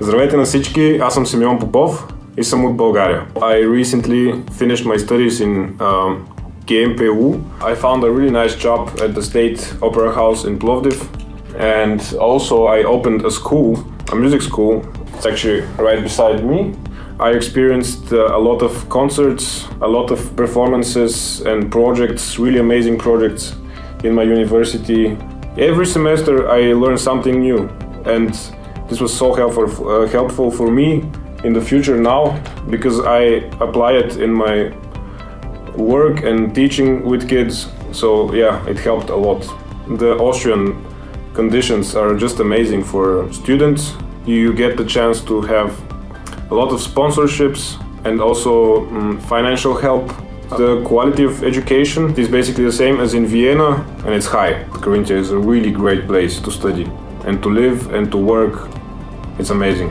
Здравейте на всички, аз съм Simeon Попов и съм от България. I recently finished my studies in GMPU. I found a really nice job at the State Opera House in Plovdiv, and also I opened a school, a music school. It's actually right beside me. I experienced a lot of concerts, a lot of performances and projects, really amazing projects in my university. Every semester I learned something new, and this was so helpful for me in the future now, because I apply it in my work and teaching with kids. So yeah, it helped a lot. The Austrian conditions are just amazing for students. You get the chance to have a lot of sponsorships and also financial help. The quality of education is basically the same as in Vienna, and it's high. Carinthia is a really great place to study and to live and to work. It's amazing.